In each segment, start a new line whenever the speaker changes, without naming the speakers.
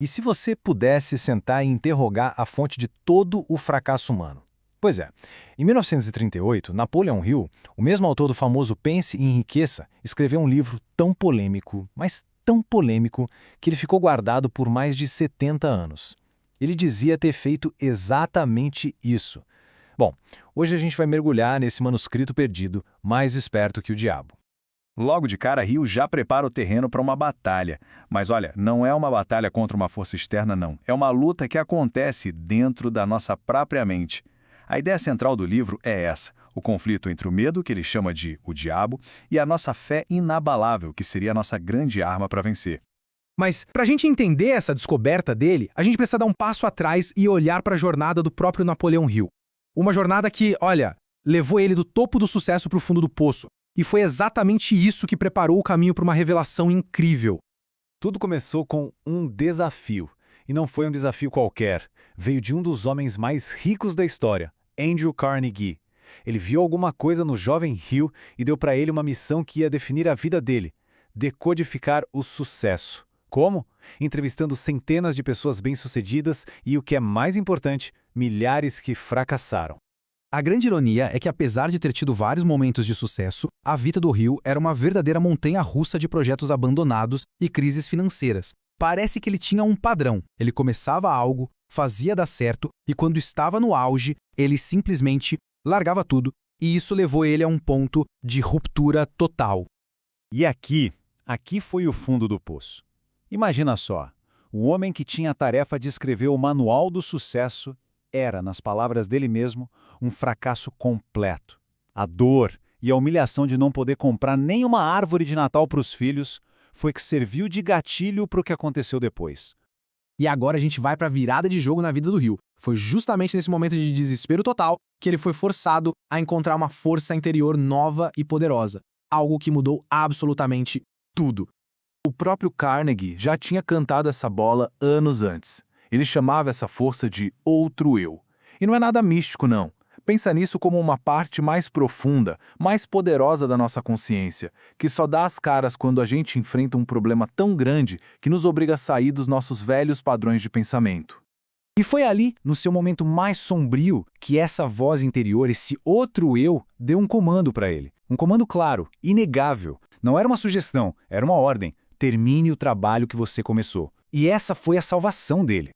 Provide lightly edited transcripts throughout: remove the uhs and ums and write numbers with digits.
E se você pudesse sentar e interrogar a fonte de todo o fracasso humano? Pois é, em 1938, Napoleon Hill, o mesmo autor do famoso Pense e Enriqueça, escreveu um livro tão polêmico, mas tão polêmico, que ele ficou guardado por mais de 70 anos. Ele dizia ter feito exatamente isso. Bom, hoje a gente vai mergulhar nesse manuscrito perdido, mais esperto que o diabo.
Logo de cara, Rio já prepara o terreno para uma batalha. Mas olha, não é uma batalha contra uma força externa, não. É uma luta que acontece dentro da nossa própria mente. A ideia central do livro é essa: o conflito entre o medo, que ele chama de o diabo, e a nossa fé inabalável, que seria a nossa grande arma para vencer.
Mas, para a gente entender essa descoberta dele, a gente precisa dar um passo atrás e olhar para a jornada do próprio Napoleão Hill. Uma jornada que, olha, levou ele do topo do sucesso para o fundo do poço. E foi exatamente isso que preparou o caminho para uma revelação incrível.
Tudo começou com um desafio. E não foi um desafio qualquer. Veio de um dos homens mais ricos da história, Andrew Carnegie. Ele viu alguma coisa no jovem Hill e deu para ele uma missão que ia definir a vida dele: decodificar o sucesso. Como? Entrevistando centenas de pessoas bem-sucedidas e, o que é mais importante, milhares que fracassaram.
A grande ironia é que, apesar de ter tido vários momentos de sucesso, a vida do Hill era uma verdadeira montanha-russa de projetos abandonados e crises financeiras. Parece que ele tinha um padrão. Ele começava algo, fazia dar certo, e quando estava no auge, ele simplesmente largava tudo, e isso levou ele a um ponto de ruptura total.
E aqui foi o fundo do poço. Imagina só, o homem que tinha a tarefa de escrever o Manual do Sucesso era, nas palavras dele mesmo, um fracasso completo. A dor e a humilhação de não poder comprar nem uma árvore de Natal para os filhos foi que serviu de gatilho para o que aconteceu depois.
E agora a gente vai para a virada de jogo na vida do Hill. Foi justamente nesse momento de desespero total que ele foi forçado a encontrar uma força interior nova e poderosa. Algo que mudou absolutamente tudo.
O próprio Carnegie já tinha cantado essa bola anos antes. Ele chamava essa força de outro eu. E não é nada místico, não. Pensa nisso como uma parte mais profunda, mais poderosa da nossa consciência, que só dá as caras quando a gente enfrenta um problema tão grande que nos obriga a sair dos nossos velhos padrões de pensamento.
E foi ali, no seu momento mais sombrio, que essa voz interior, esse outro eu, deu um comando para ele. Um comando claro, inegável. Não era uma sugestão, era uma ordem. Termine o trabalho que você começou. E essa foi a salvação dele.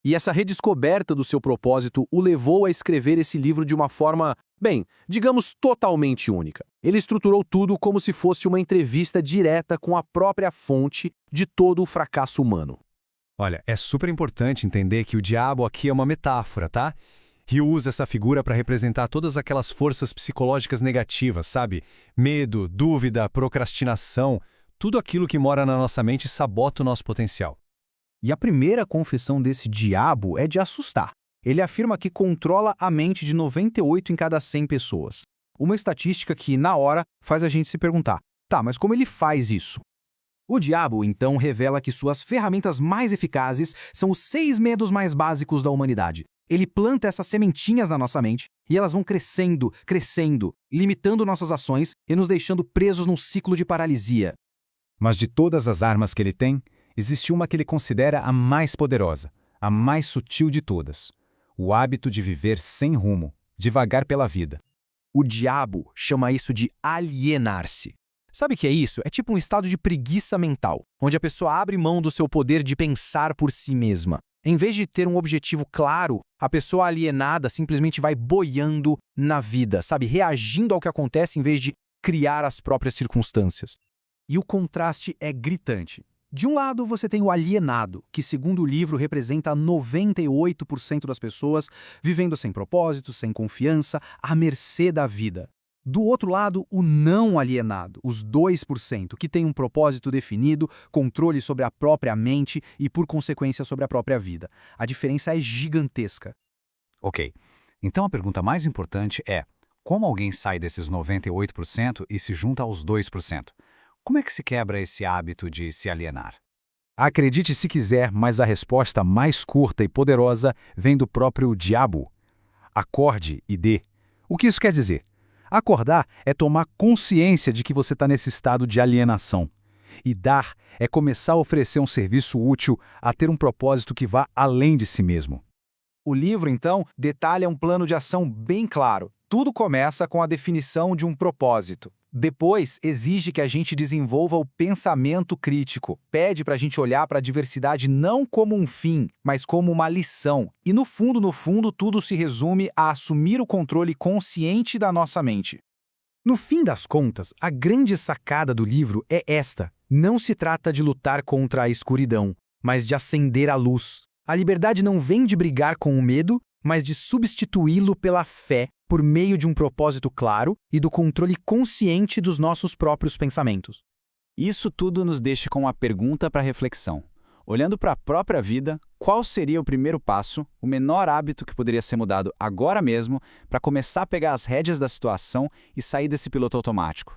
E essa redescoberta do seu propósito o levou a escrever esse livro de uma forma, bem, digamos totalmente única. Ele estruturou tudo como se fosse uma entrevista direta com a própria fonte de todo o fracasso humano.
Olha, é super importante entender que o diabo aqui é uma metáfora, tá? Hill usa essa figura para representar todas aquelas forças psicológicas negativas, sabe? Medo, dúvida, procrastinação, tudo aquilo que mora na nossa mente sabota o nosso potencial.
E a primeira confissão desse diabo é de assustar. Ele afirma que controla a mente de 98 em cada 100 pessoas. Uma estatística que, na hora, faz a gente se perguntar: tá, mas como ele faz isso? O diabo, então, revela que suas ferramentas mais eficazes são os 6 medos mais básicos da humanidade. Ele planta essas sementinhas na nossa mente e elas vão crescendo, crescendo, limitando nossas ações e nos deixando presos num ciclo de paralisia.
Mas de todas as armas que ele tem, existe uma que ele considera a mais poderosa, a mais sutil de todas: o hábito de viver sem rumo, devagar pela vida.
O diabo chama isso de alienar-se. Sabe o que é isso? É tipo um estado de preguiça mental, onde a pessoa abre mão do seu poder de pensar por si mesma. Em vez de ter um objetivo claro, a pessoa alienada simplesmente vai boiando na vida, sabe? Reagindo ao que acontece em vez de criar as próprias circunstâncias. E o contraste é gritante. De um lado, você tem o alienado, que, segundo o livro, representa 98% das pessoas vivendo sem propósito, sem confiança, à mercê da vida. Do outro lado, o não alienado, os 2%, que tem um propósito definido, controle sobre a própria mente e, por consequência, sobre a própria vida. A diferença é gigantesca.
Ok, então a pergunta mais importante é: como alguém sai desses 98% e se junta aos 2%? Como é que se quebra esse hábito de se alienar? Acredite se quiser, mas a resposta mais curta e poderosa vem do próprio diabo. Acorde e dê. O que isso quer dizer? Acordar é tomar consciência de que você está nesse estado de alienação.
E dar é começar a oferecer um serviço útil a ter um propósito que vá além de si mesmo.
O livro, então, detalha um plano de ação bem claro. Tudo começa com a definição de um propósito. Depois, exige que a gente desenvolva o pensamento crítico. Pede para a gente olhar para a diversidade não como um fim, mas como uma lição. E no fundo, tudo se resume a assumir o controle consciente da nossa mente. No fim das contas, a grande sacada do livro é esta. Não se trata de lutar contra a escuridão, mas de acender a luz. A liberdade não vem de brigar com o medo, mas de substituí-lo pela fé, por meio de um propósito claro e do controle consciente dos nossos próprios pensamentos.
Isso tudo nos deixa com uma pergunta para reflexão. Olhando para a própria vida, qual seria o primeiro passo, o menor hábito que poderia ser mudado agora mesmo para começar a pegar as rédeas da situação e sair desse piloto automático?